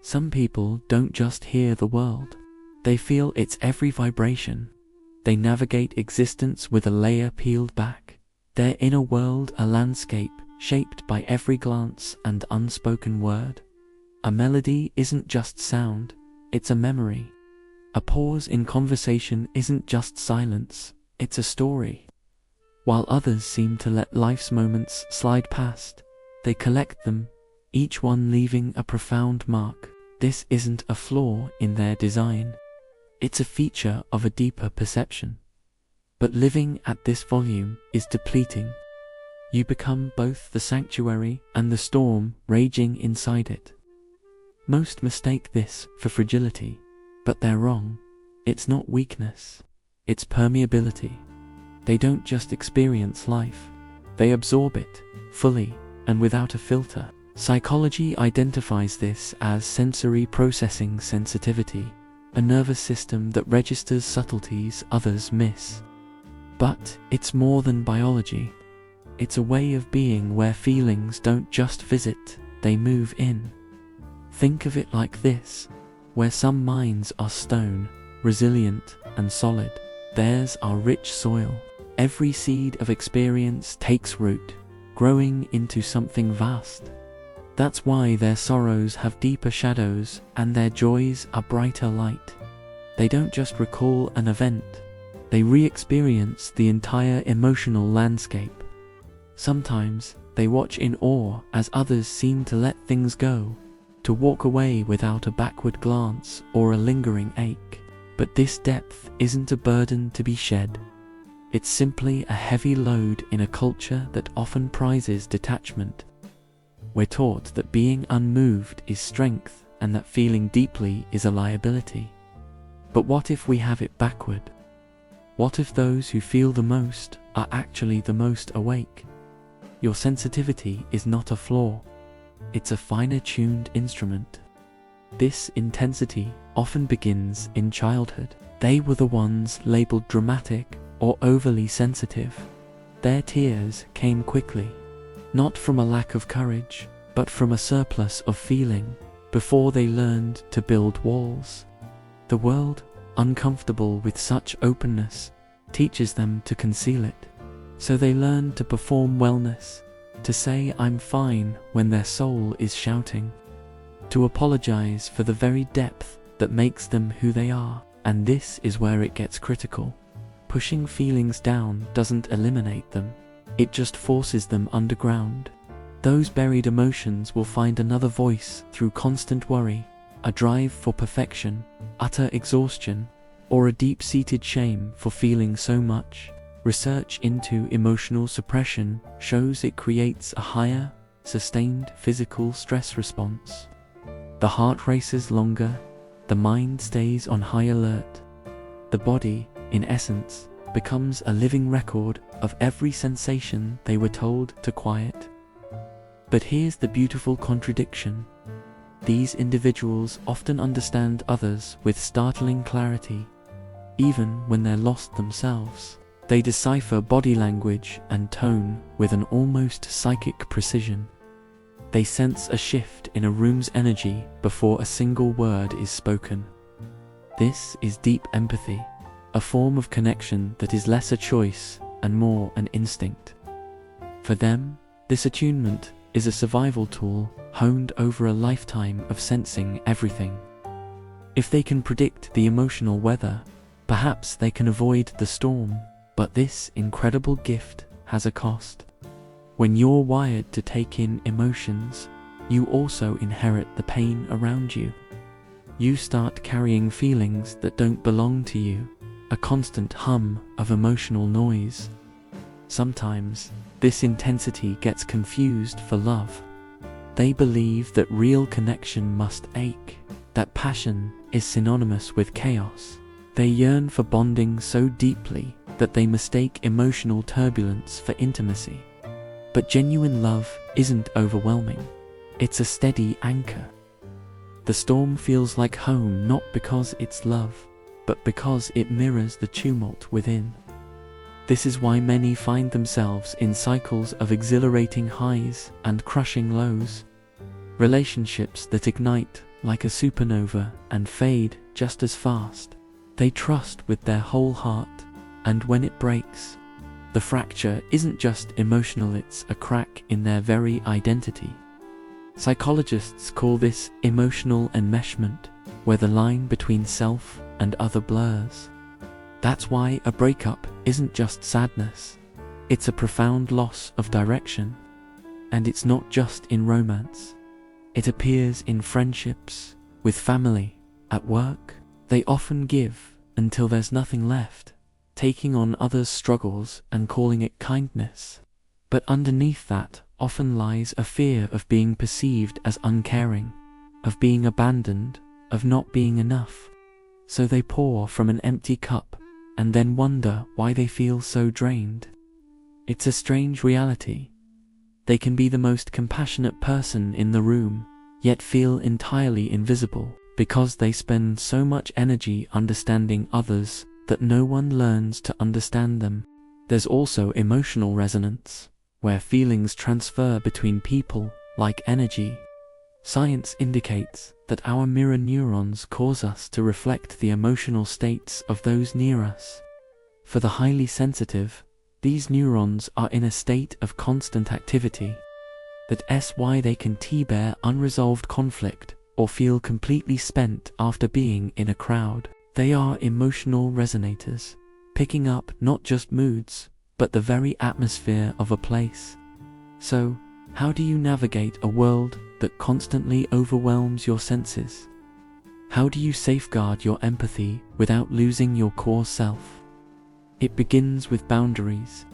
Some people don't just hear the world, they feel its every vibration. They navigate existence with a layer peeled back, their inner world a landscape shaped by every glance and unspoken word. A melody isn't just sound, it's a memory. A pause in conversation isn't just silence, it's a story. While others seem to let life's moments slide past, they collect them, each one leaving a profound mark. This isn't a flaw in their design. It's a feature of a deeper perception. But living at this volume is depleting. You become both the sanctuary and the storm raging inside it. Most mistake this for fragility, but they're wrong. It's not weakness, it's permeability. They don't just experience life, they absorb it, fully, and without a filter. Psychology identifies this as sensory processing sensitivity, a nervous system that registers subtleties others miss. But it's more than biology. It's a way of being where feelings don't just visit, they move in. Think of it like this, where some minds are stone, resilient and solid, theirs are rich soil. Every seed of experience takes root, growing into something vast. That's why their sorrows have deeper shadows and their joys are brighter light. They don't just recall an event, they re-experience the entire emotional landscape. Sometimes they watch in awe as others seem to let things go, to walk away without a backward glance or a lingering ache. But this depth isn't a burden to be shed. It's simply a heavy load in a culture that often prizes detachment. We're taught that being unmoved is strength and that feeling deeply is a liability. But what if we have it backward? What if those who feel the most are actually the most awake? Your sensitivity is not a flaw. It's a finer tuned instrument. This intensity often begins in childhood. They were the ones labeled dramatic or overly sensitive. Their tears came quickly, not from a lack of courage, but from a surplus of feeling, before they learned to build walls. The world, uncomfortable with such openness, teaches them to conceal it. So they learn to perform wellness, to say I'm fine when their soul is shouting, to apologize for the very depth that makes them who they are. And this is where it gets critical. Pushing feelings down doesn't eliminate them, it just forces them underground. Those buried emotions will find another voice through constant worry, a drive for perfection, utter exhaustion, or a deep-seated shame for feeling so much. Research into emotional suppression shows it creates a higher, sustained physical stress response. The heart races longer, the mind stays on high alert. The body, in essence, becomes a living record of every sensation they were told to quiet. But here's the beautiful contradiction. These individuals often understand others with startling clarity, even when they're lost themselves. They decipher body language and tone with an almost psychic precision. They sense a shift in a room's energy before a single word is spoken. This is deep empathy, a form of connection that is less a choice and more an instinct. For them, this attunement is a survival tool honed over a lifetime of sensing everything. If they can predict the emotional weather, perhaps they can avoid the storm. But this incredible gift has a cost. When you're wired to take in emotions, you also inherit the pain around you. You start carrying feelings that don't belong to you, a constant hum of emotional noise. Sometimes, this intensity gets confused for love. They believe that real connection must ache, that passion is synonymous with chaos. They yearn for bonding so deeply that they mistake emotional turbulence for intimacy. But genuine love isn't overwhelming. It's a steady anchor. The storm feels like home not because it's love, but because it mirrors the tumult within. This is why many find themselves in cycles of exhilarating highs and crushing lows. Relationships that ignite like a supernova and fade just as fast. They trust with their whole heart, and when it breaks, the fracture isn't just emotional, it's a crack in their very identity. Psychologists call this emotional enmeshment, where the line between self and other blurs. That's why a breakup isn't just sadness, it's a profound loss of direction. And it's not just in romance. It appears in friendships, with family, at work. They often give until there's nothing left, taking on others' struggles and calling it kindness. But underneath that often lies a fear of being perceived as uncaring, of being abandoned, of not being enough. So they pour from an empty cup and then wonder why they feel so drained. It's a strange reality. They can be the most compassionate person in the room, yet feel entirely invisible because they spend so much energy understanding others that no one learns to understand them. There's also emotional resonance, where feelings transfer between people like energy. Science indicates that our mirror neurons cause us to reflect the emotional states of those near us. For the highly sensitive, these neurons are in a state of constant activity. That's why they can bear unresolved conflict or feel completely spent after being in a crowd. They are emotional resonators, picking up not just moods, but the very atmosphere of a place. So, how do you navigate a world that constantly overwhelms your senses? How do you safeguard your empathy without losing your core self? It begins with boundaries,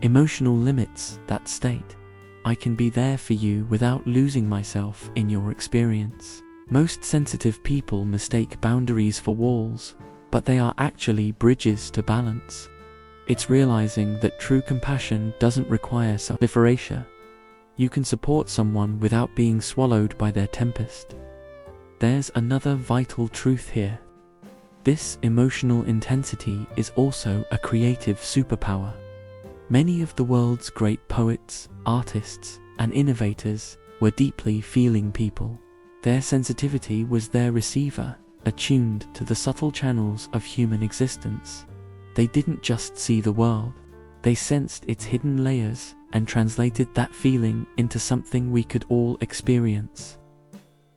emotional limits that state, I can be there for you without losing myself in your experience. Most sensitive people mistake boundaries for walls, but they are actually bridges to balance. It's realizing that true compassion doesn't require self-erasure. You can support someone without being swallowed by their tempest. There's another vital truth here. This emotional intensity is also a creative superpower. Many of the world's great poets, artists, and innovators were deeply feeling people. Their sensitivity was their receiver, attuned to the subtle channels of human existence. They didn't just see the world, they sensed its hidden layers and translated that feeling into something we could all experience.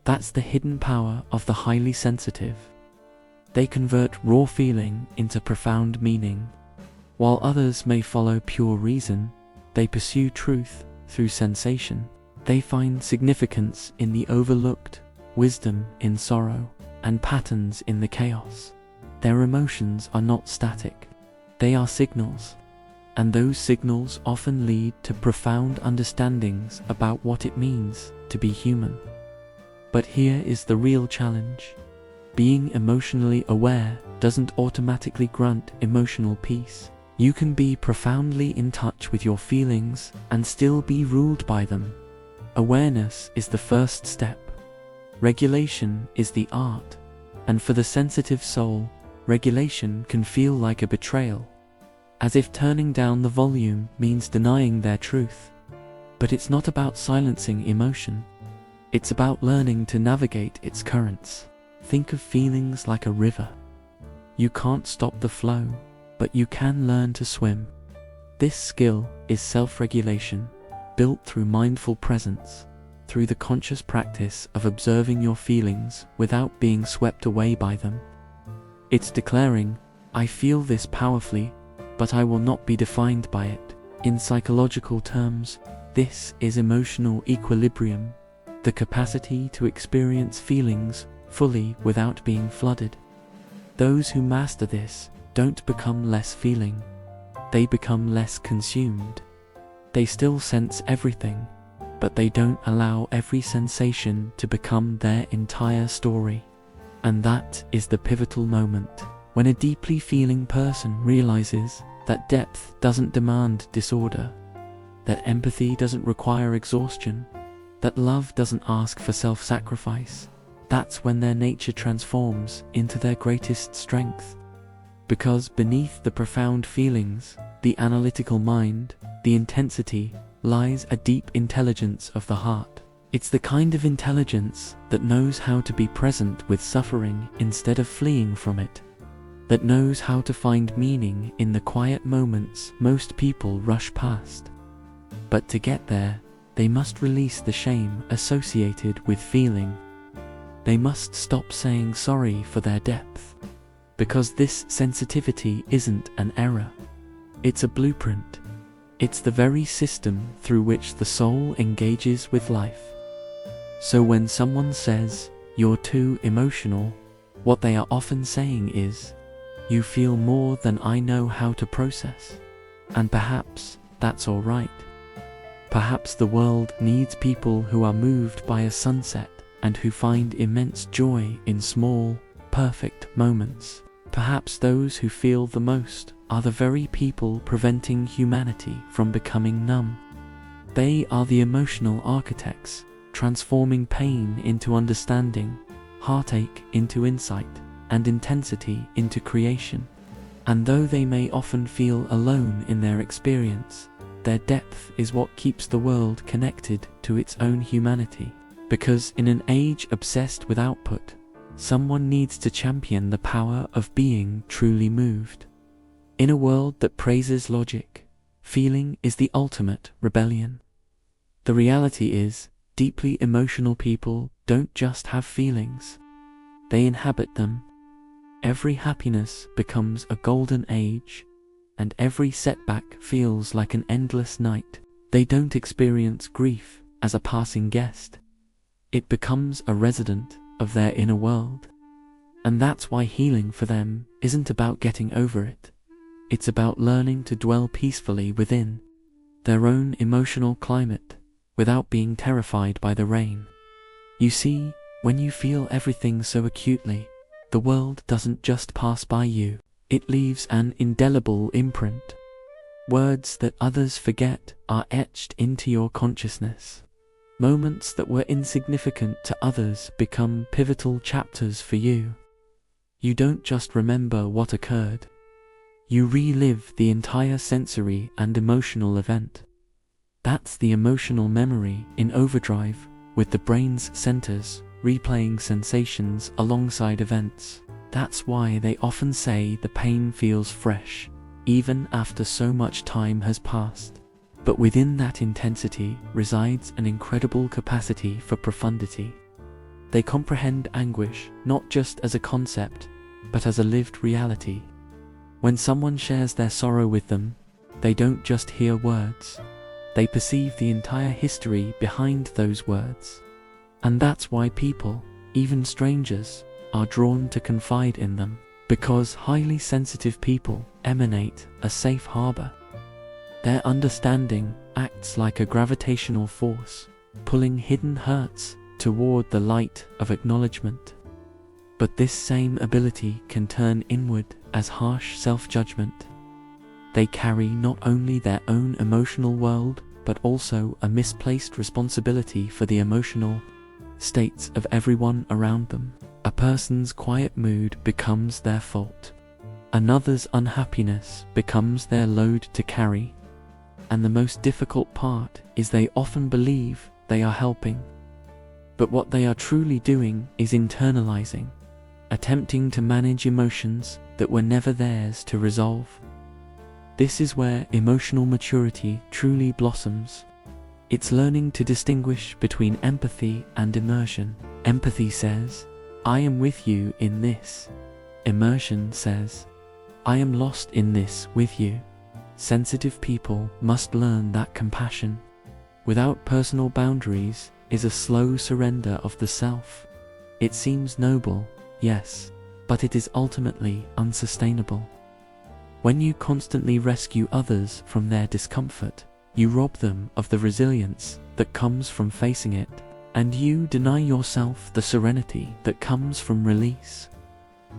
That's the hidden power of the highly sensitive. They convert raw feeling into profound meaning. While others may follow pure reason, they pursue truth through sensation. They find significance in the overlooked, wisdom in sorrow, and patterns in the chaos. Their emotions are not static. They are signals. And those signals often lead to profound understandings about what it means to be human. But here is the real challenge. Being emotionally aware doesn't automatically grant emotional peace. You can be profoundly in touch with your feelings and still be ruled by them. Awareness is the first step. Regulation is the art. And for the sensitive soul, regulation can feel like a betrayal, as if turning down the volume means denying their truth. But it's not about silencing emotion. It's about learning to navigate its currents. Think of feelings like a river. You can't stop the flow, but you can learn to swim. This skill is self-regulation, built through mindful presence, through the conscious practice of observing your feelings without being swept away by them. It's declaring, I feel this powerfully, but I will not be defined by it. In psychological terms, this is emotional equilibrium, the capacity to experience feelings fully without being flooded. Those who master this don't become less feeling, they become less consumed. They still sense everything, but they don't allow every sensation to become their entire story. And that is the pivotal moment, when a deeply feeling person realizes that depth doesn't demand disorder, that empathy doesn't require exhaustion, that love doesn't ask for self-sacrifice. That's when their nature transforms into their greatest strength. Because beneath the profound feelings, the analytical mind, the intensity, lies a deep intelligence of the heart. It's the kind of intelligence that knows how to be present with suffering instead of fleeing from it, that knows how to find meaning in the quiet moments most people rush past. But to get there, they must release the shame associated with feeling. They must stop saying sorry for their depth, because this sensitivity isn't an error. It's a blueprint. It's the very system through which the soul engages with life. So when someone says, "You're too emotional," what they are often saying is, "You feel more than I know how to process." And perhaps that's all right. Perhaps the world needs people who are moved by a sunset and who find immense joy in small, perfect moments. Perhaps those who feel the most are the very people preventing humanity from becoming numb. They are the emotional architects, transforming pain into understanding, heartache into insight, and intensity into creation. And though they may often feel alone in their experience, their depth is what keeps the world connected to its own humanity. Because in an age obsessed with output, someone needs to champion the power of being truly moved. In a world that praises logic, feeling is the ultimate rebellion. The reality is, deeply emotional people don't just have feelings, they inhabit them. Every happiness becomes a golden age, and every setback feels like an endless night. They don't experience grief as a passing guest. It becomes a resident of their inner world. And that's why healing for them isn't about getting over it. It's about learning to dwell peacefully within their own emotional climate without being terrified by the rain. You see, when you feel everything so acutely, the world doesn't just pass by you, it leaves an indelible imprint. Words that others forget are etched into your consciousness. Moments that were insignificant to others become pivotal chapters for you. You don't just remember what occurred. You relive the entire sensory and emotional event. That's the emotional memory in overdrive, with the brain's centers replaying sensations alongside events. That's why they often say the pain feels fresh, even after so much time has passed. But within that intensity resides an incredible capacity for profundity. They comprehend anguish not just as a concept, but as a lived reality. When someone shares their sorrow with them, they don't just hear words, they perceive the entire history behind those words. And that's why people, even strangers, are drawn to confide in them, because highly sensitive people emanate a safe harbor. Their understanding acts like a gravitational force, pulling hidden hurts toward the light of acknowledgement. But this same ability can turn inward as harsh self-judgment. They carry not only their own emotional world, but also a misplaced responsibility for the emotional states of everyone around them. A person's quiet mood becomes their fault. Another's unhappiness becomes their load to carry. And the most difficult part is they often believe they are helping. But what they are truly doing is internalizing, attempting to manage emotions that were never theirs to resolve. This is where emotional maturity truly blossoms. It's learning to distinguish between empathy and immersion. Empathy says, "I am with you in this." Immersion says, "I am lost in this with you." Sensitive people must learn that compassion, without personal boundaries, is a slow surrender of the self. It seems noble, yes, but it is ultimately unsustainable. When you constantly rescue others from their discomfort, you rob them of the resilience that comes from facing it, and you deny yourself the serenity that comes from release.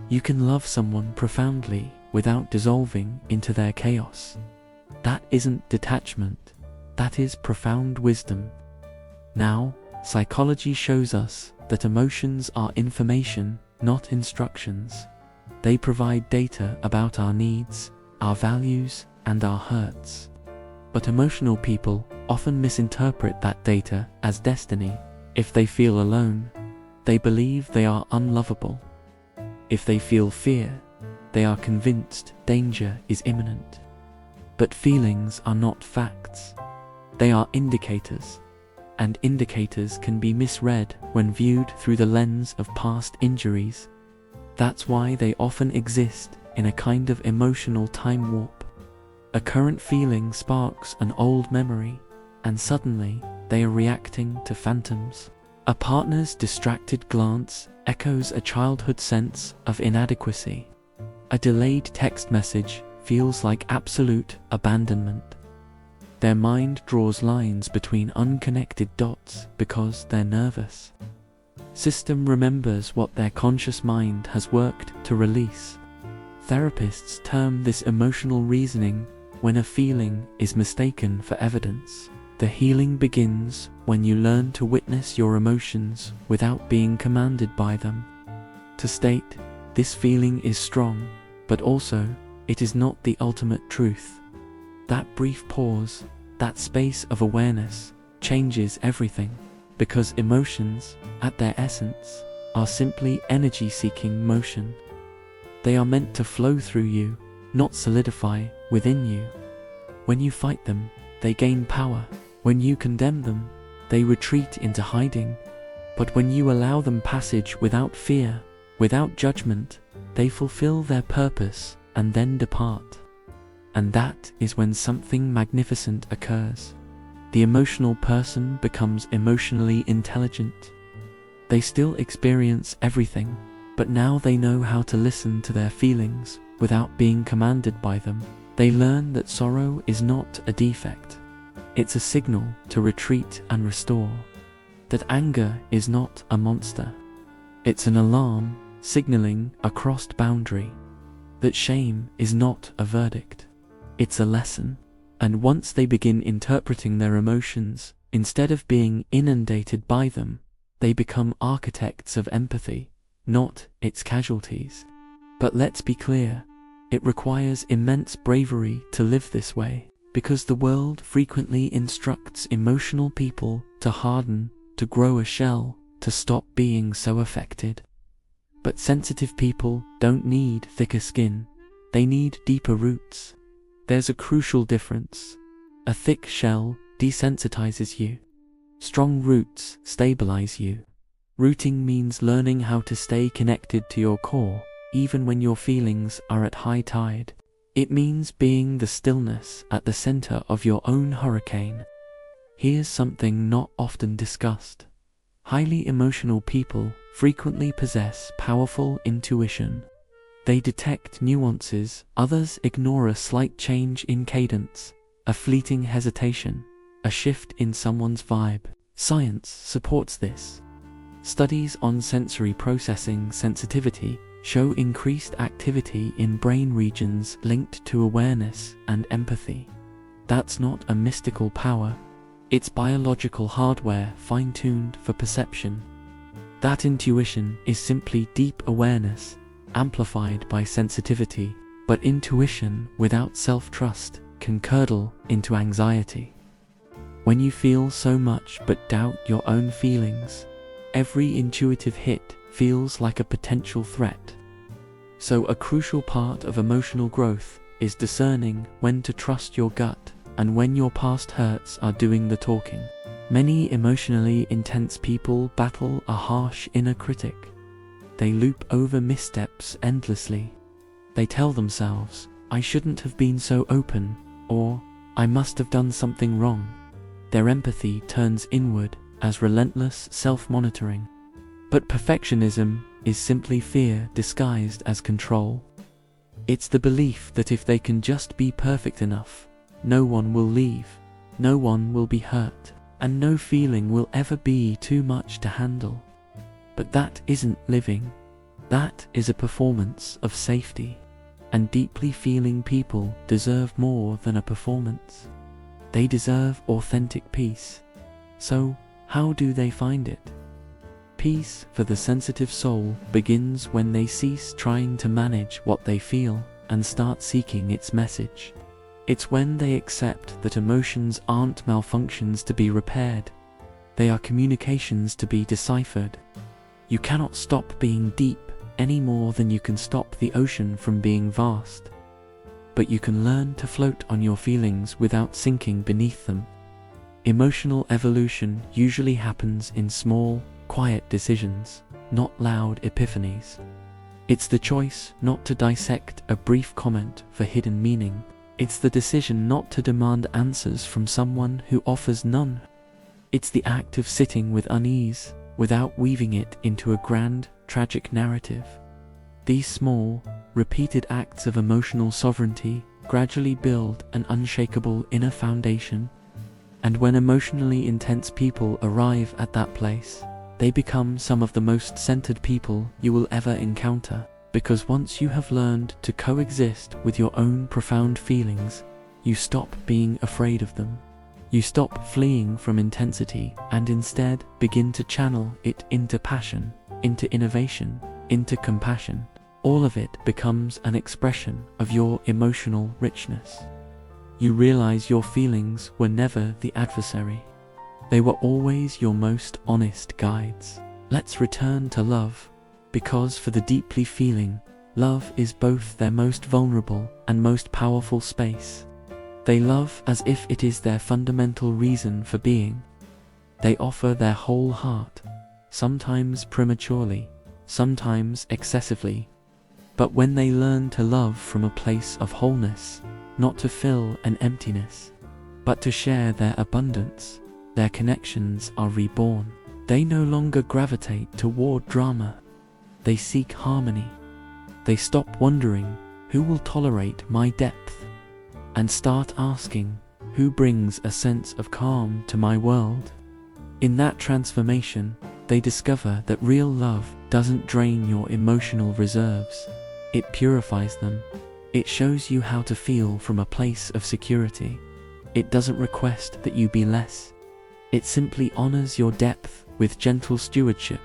You can love someone profoundly without dissolving into their chaos. That isn't detachment, that is profound wisdom. Now, psychology shows us that emotions are information, not instructions. They provide data about our needs, our values, and our hurts. But emotional people often misinterpret that data as destiny. If they feel alone, they believe they are unlovable. If they feel fear, they are convinced danger is imminent. But feelings are not facts. They are indicators, and indicators can be misread when viewed through the lens of past injuries. That's why they often exist in a kind of emotional time warp. A current feeling sparks an old memory, and suddenly they are reacting to phantoms. A partner's distracted glance echoes a childhood sense of inadequacy. A delayed text message feels like absolute abandonment. Their mind draws lines between unconnected dots because they're nervous. System remembers what their conscious mind has worked to release. Therapists term this emotional reasoning when a feeling is mistaken for evidence. The healing begins when you learn to witness your emotions without being commanded by them. To state, this feeling is strong, but also, it is not the ultimate truth. That brief pause, that space of awareness, changes everything, because emotions, at their essence, are simply energy-seeking motion. They are meant to flow through you, not solidify within you. When you fight them, they gain power. When you condemn them, they retreat into hiding. But when you allow them passage without fear, without judgment, they fulfill their purpose and then depart. And that is when something magnificent occurs. The emotional person becomes emotionally intelligent. They still experience everything, but now they know how to listen to their feelings without being commanded by them. They learn that sorrow is not a defect. It's a signal to retreat and restore. That anger is not a monster. It's an alarm signaling a crossed boundary. That shame is not a verdict. It's a lesson. And once they begin interpreting their emotions, instead of being inundated by them, they become architects of empathy, not its casualties. But let's be clear, it requires immense bravery to live this way, because the world frequently instructs emotional people to harden, to grow a shell, to stop being so affected. But sensitive people don't need thicker skin, they need deeper roots. There's a crucial difference. A thick shell desensitizes you. Strong roots stabilize you. Rooting means learning how to stay connected to your core, even when your feelings are at high tide. It means being the stillness at the center of your own hurricane. Here's something not often discussed. Highly emotional people frequently possess powerful intuition. They detect nuances others ignore: a slight change in cadence, a fleeting hesitation, a shift in someone's vibe. Science supports this. Studies on sensory processing sensitivity show increased activity in brain regions linked to awareness and empathy. That's not a mystical power. It's biological hardware fine-tuned for perception. That intuition is simply deep awareness, amplified by sensitivity, but intuition without self-trust can curdle into anxiety. When you feel so much but doubt your own feelings, every intuitive hit feels like a potential threat. So a crucial part of emotional growth is discerning when to trust your gut and when your past hurts are doing the talking. Many emotionally intense people battle a harsh inner critic. They loop over missteps endlessly. They tell themselves, "I shouldn't have been so open," or "I must have done something wrong." Their empathy turns inward as relentless self-monitoring. But perfectionism is simply fear disguised as control. It's the belief that if they can just be perfect enough, no one will leave, no one will be hurt, and no feeling will ever be too much to handle. But that isn't living. That is a performance of safety. And deeply feeling people deserve more than a performance. They deserve authentic peace. So, how do they find it? Peace for the sensitive soul begins when they cease trying to manage what they feel and start seeking its message. It's when they accept that emotions aren't malfunctions to be repaired. They are communications to be deciphered. You cannot stop being deep any more than you can stop the ocean from being vast. But you can learn to float on your feelings without sinking beneath them. Emotional evolution usually happens in small, quiet decisions, not loud epiphanies. It's the choice not to dissect a brief comment for hidden meaning. It's the decision not to demand answers from someone who offers none. It's the act of sitting with unease without weaving it into a grand, tragic narrative. These small, repeated acts of emotional sovereignty gradually build an unshakable inner foundation. And when emotionally intense people arrive at that place, they become some of the most centered people you will ever encounter. Because once you have learned to coexist with your own profound feelings, you stop being afraid of them. You stop fleeing from intensity and instead begin to channel it into passion, into innovation, into compassion. All of it becomes an expression of your emotional richness. You realize your feelings were never the adversary. They were always your most honest guides. Let's return to love, because for the deeply feeling, love is both their most vulnerable and most powerful space. They love as if it is their fundamental reason for being. They offer their whole heart, sometimes prematurely, sometimes excessively. But when they learn to love from a place of wholeness, not to fill an emptiness, but to share their abundance, their connections are reborn. They no longer gravitate toward drama. They seek harmony. They stop wondering, who will tolerate my depth? And start asking, who brings a sense of calm to my world? In that transformation, they discover that real love doesn't drain your emotional reserves. It purifies them. It shows you how to feel from a place of security. It doesn't request that you be less. It simply honors your depth with gentle stewardship.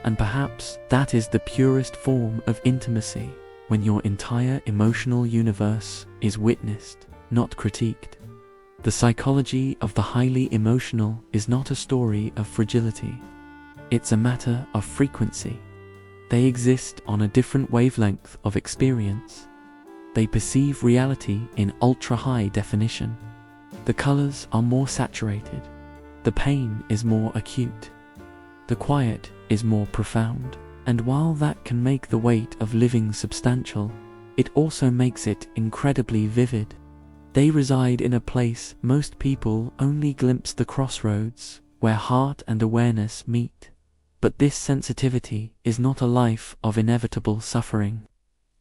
And perhaps that is the purest form of intimacy, when your entire emotional universe is witnessed, not critiqued. The psychology of the highly emotional is not a story of fragility. It's a matter of frequency. They exist on a different wavelength of experience. They perceive reality in ultra-high definition. The colors are more saturated. The pain is more acute. The quiet is more profound. And while that can make the weight of living substantial, it also makes it incredibly vivid. They reside in a place most people only glimpse the crossroads where heart and awareness meet. But this sensitivity is not a life of inevitable suffering.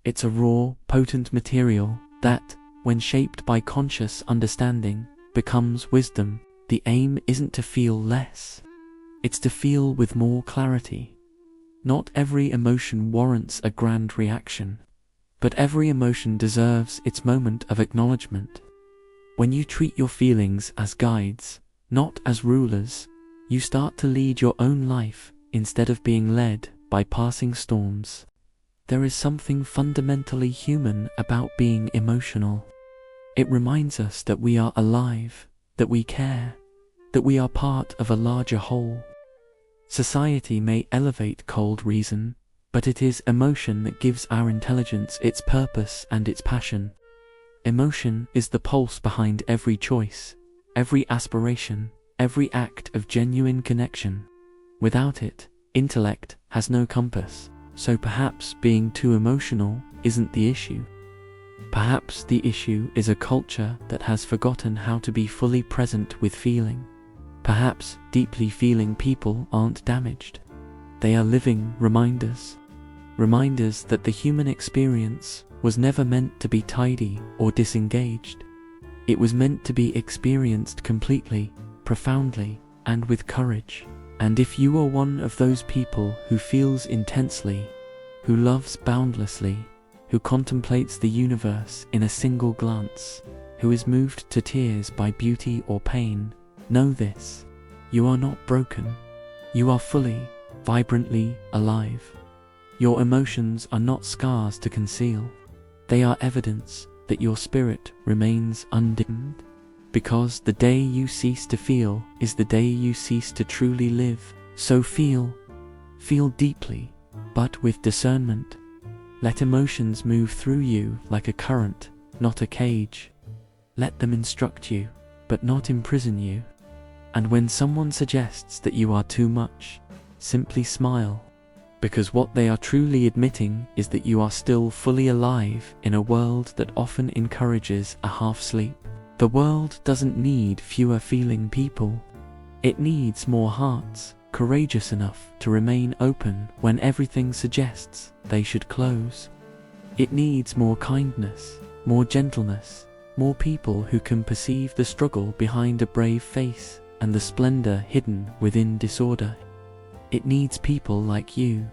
It's a raw, potent material that, when shaped by conscious understanding, becomes wisdom. The aim isn't to feel less. It's to feel with more clarity. Not every emotion warrants a grand reaction, but every emotion deserves its moment of acknowledgement. When you treat your feelings as guides, not as rulers, you start to lead your own life instead of being led by passing storms. There is something fundamentally human about being emotional. It reminds us that we are alive, that we care, that we are part of a larger whole. Society may elevate cold reason, but it is emotion that gives our intelligence its purpose and its passion. Emotion is the pulse behind every choice, every aspiration, every act of genuine connection. Without it, intellect has no compass, so perhaps being too emotional isn't the issue. Perhaps the issue is a culture that has forgotten how to be fully present with feeling. Perhaps deeply feeling people aren't damaged. They are living reminders. Reminders that the human experience was never meant to be tidy or disengaged. It was meant to be experienced completely, profoundly, and with courage. And if you are one of those people who feels intensely, who loves boundlessly, who contemplates the universe in a single glance, who is moved to tears by beauty or pain, know this: you are not broken. You are fully, vibrantly alive. Your emotions are not scars to conceal. They are evidence that your spirit remains undimmed. Because the day you cease to feel is the day you cease to truly live. So feel deeply, but with discernment. Let emotions move through you like a current, not a cage. Let them instruct you, but not imprison you. And when someone suggests that you are too much, simply smile. Because what they are truly admitting is that you are still fully alive in a world that often encourages a half-sleep. The world doesn't need fewer feeling people. It needs more hearts, courageous enough to remain open when everything suggests they should close. It needs more kindness, more gentleness, more people who can perceive the struggle behind a brave face and the splendor hidden within disorder. It needs people like you.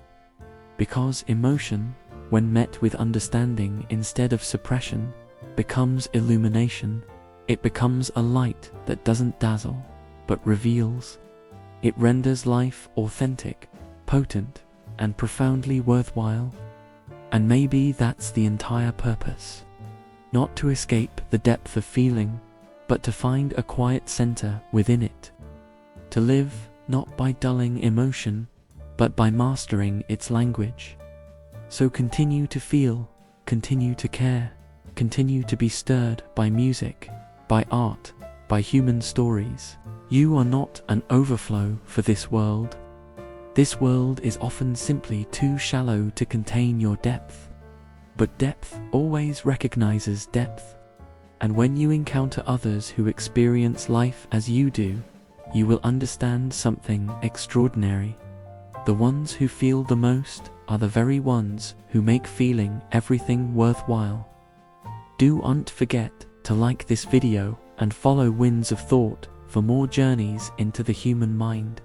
Because emotion, when met with understanding instead of suppression, becomes illumination. It becomes a light that doesn't dazzle, but reveals. It renders life authentic, potent, and profoundly worthwhile. And maybe that's the entire purpose. Not to escape the depth of feeling, but to find a quiet center within it. To live not by dulling emotion, but by mastering its language. So continue to feel, continue to care, continue to be stirred by music, by art, by human stories. You are not an overflow for this world. This world is often simply too shallow to contain your depth. But depth always recognizes depth. And when you encounter others who experience life as you do, you will understand something extraordinary. The ones who feel the most are the very ones who make feeling everything worthwhile. Don't forget to like this video and follow Winds of Thought for more journeys into the human mind.